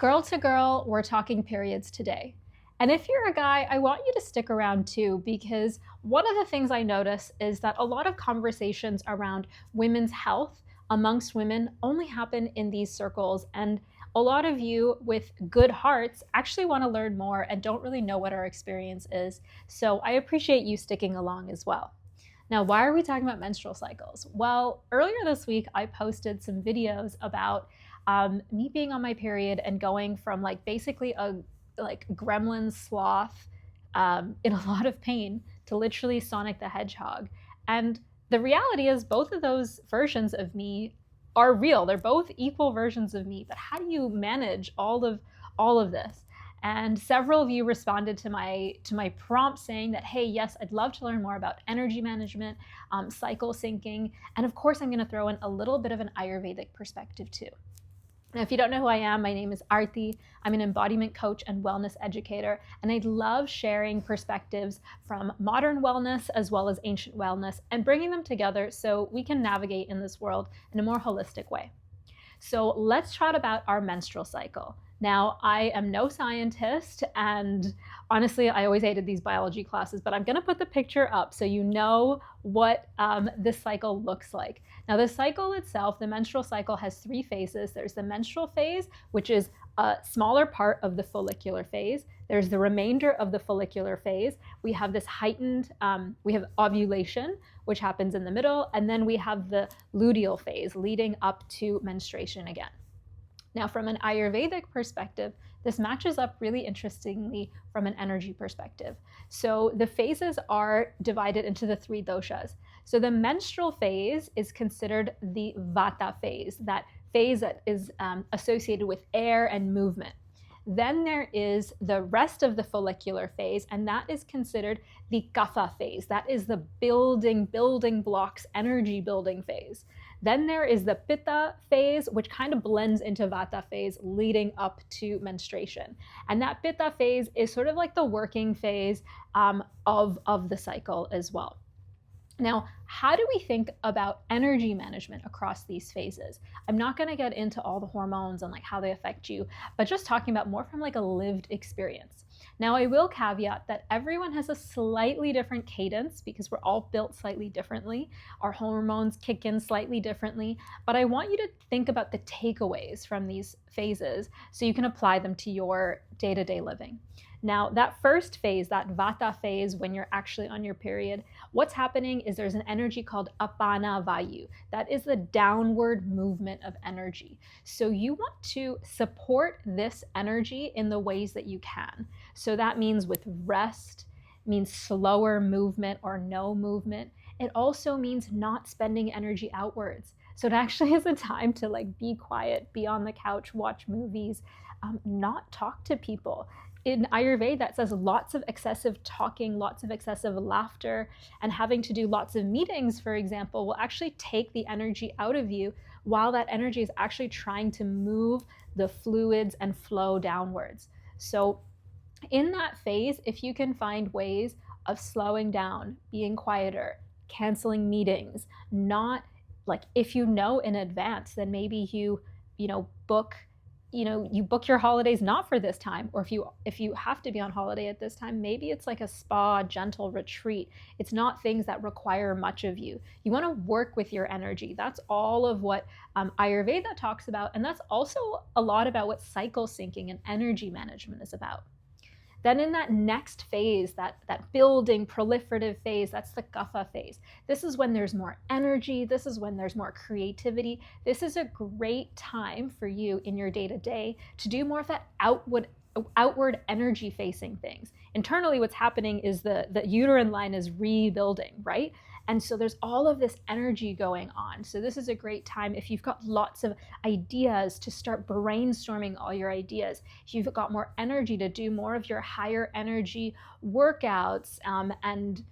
Girl to girl, we're talking periods today. And if you're a guy, I want you to stick around too, because one of the things I notice is that a lot of conversations around women's health amongst women only happen in these circles. And a lot of you with good hearts actually want to learn more and don't really know what our experience is. So I appreciate you sticking along as well. Now, why are we talking about menstrual cycles? Well, earlier this week, I posted some videos about me being on my period and going from like basically a gremlin sloth in a lot of pain to literally Sonic the Hedgehog. And the reality is both of those versions of me are real. They're both equal versions of me. But how do you manage all of this? And several of you responded to my prompt saying that, hey, yes, I'd love to learn more about energy management, cycle syncing, and of course I'm going to throw in a little bit of an Ayurvedic perspective too. Now, if you don't know who I am, my name is Aarti. I'm an embodiment coach and wellness educator, and I love sharing perspectives from modern wellness as well as ancient wellness and bringing them together so we can navigate in this world in a more holistic way. So let's chat about our menstrual cycle. Now, I am no scientist, and honestly, I always hated these biology classes, but I'm gonna put the picture up so you know what this cycle looks like. Now, the cycle itself, the menstrual cycle, has three phases. There's the menstrual phase, which is a smaller part of the follicular phase. There's the remainder of the follicular phase. We have this heightened, we have ovulation, which happens in the middle, and then we have the luteal phase leading up to menstruation again. Now, from an Ayurvedic perspective, this matches up really interestingly from an energy perspective. So the phases are divided into the three doshas. So the menstrual phase is considered the Vata phase, that phase that is associated with air and movement. Then there is the rest of the follicular phase, and that is considered the Kapha phase. That is the building blocks, energy building phase. Then there is the Pitta phase, which kind of blends into Vata phase leading up to menstruation. And that Pitta phase is sort of like the working phase of the cycle as well. Now, how do we think about energy management across these phases? I'm not going to get into all the hormones and like how they affect you, but just talking about more from like a lived experience. Now, I will caveat that everyone has a slightly different cadence because we're all built slightly differently. Our hormones kick in slightly differently, but I want you to think about the takeaways from these phases so you can apply them to your day-to-day living. Now, that first phase, that Vata phase, when you're actually on your period, what's happening is there's an energy called Apana Vayu. That is the downward movement of energy. So you want to support this energy in the ways that you can. So that means with rest, means slower movement or no movement. It also means not spending energy outwards. So it actually is a time to like be quiet, be on the couch, watch movies, not talk to people. In Ayurveda, that says lots of excessive talking, lots of excessive laughter, and having to do lots of meetings, for example, will actually take the energy out of you while that energy is actually trying to move the fluids and flow downwards. So in that phase, if you can find ways of slowing down, being quieter, canceling meetings, not like if you know in advance, then maybe you book your holidays not for this time, or if you have to be on holiday at this time, maybe it's like a spa, gentle retreat. It's not things that require much of you. You want to work with your energy. That's all of what Ayurveda talks about, and that's also a lot about what cycle syncing and energy management is about. Then in that next phase, that building, proliferative phase, that's the Kapha phase. This is when there's more energy. This is when there's more creativity. This is a great time for you in your day-to-day to do more of that outward energy facing things. Internally, what's happening is the uterine line is rebuilding, right? And so there's all of this energy going on. So this is a great time if you've got lots of ideas to start brainstorming all your ideas. If you've got more energy to do more of your higher energy workouts and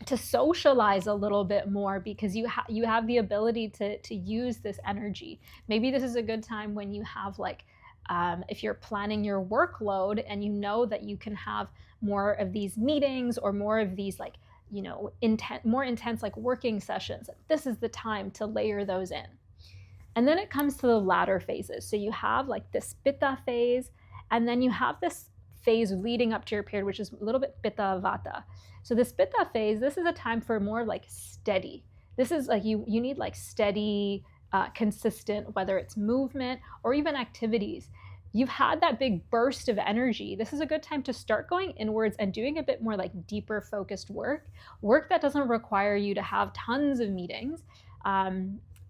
to socialize a little bit more because you have the ability to use this energy. Maybe this is a good time when you have like if you're planning your workload and you know that you can have more of these meetings or more of these like more intense like working sessions, this is the time to layer those in. And then it comes to the latter phases. So you have like this pitta phase, and then you have this phase leading up to your period, which is a little bit pitta vata. So this pitta phase, this is a time for more like steady. This is like you need like steady, consistent, whether it's movement or even activities. You've had that big burst of energy. This is a good time to start going inwards and doing a bit more like deeper focused work that doesn't require you to have tons of meetings,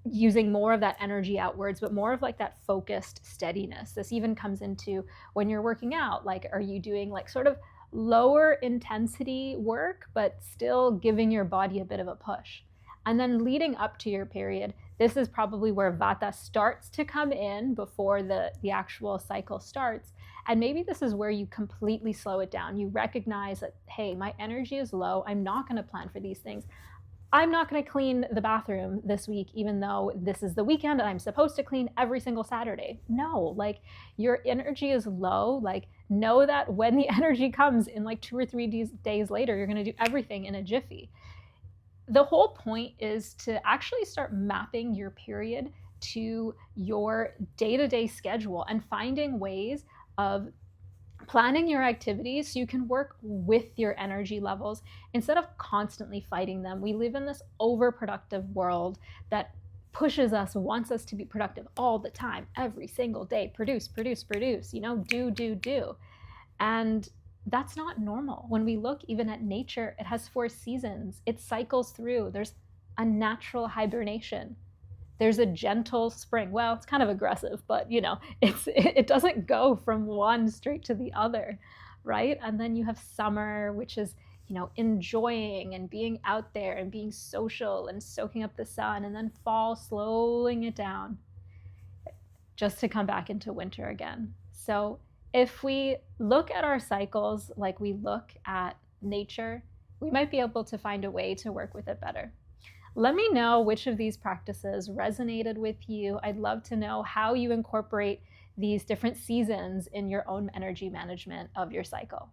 using more of that energy outwards, but more of like that focused steadiness. This even comes into when you're working out. Like, are you doing like sort of lower intensity work, but still giving your body a bit of a push? And then leading up to your period, this is probably where vata starts to come in before the actual cycle starts. And maybe this is where you completely slow it down. You recognize that, hey, my energy is low. I'm not going to plan for these things. I'm not going to clean the bathroom this week, even though this is the weekend and I'm supposed to clean every single Saturday. No, like your energy is low. Like, know that when the energy comes in like 2 or 3 days later, you're going to do everything in a jiffy. The whole point is to actually start mapping your period to your day-to-day schedule and finding ways of planning your activities so you can work with your energy levels instead of constantly fighting them. We live in this overproductive world that pushes us, wants us to be productive all the time, every single day. Produce, do. And that's not normal. When we look even at nature, it has 4 seasons. It cycles through. There's a natural hibernation. There's a gentle spring. Well, it's kind of aggressive, but it doesn't go from one straight to the other, right? And then you have summer, which is, enjoying and being out there and being social and soaking up the sun, and then fall, slowing it down just to come back into winter again. So if we look at our cycles like we look at nature, we might be able to find a way to work with it better. Let me know which of these practices resonated with you. I'd love to know how you incorporate these different seasons in your own energy management of your cycle.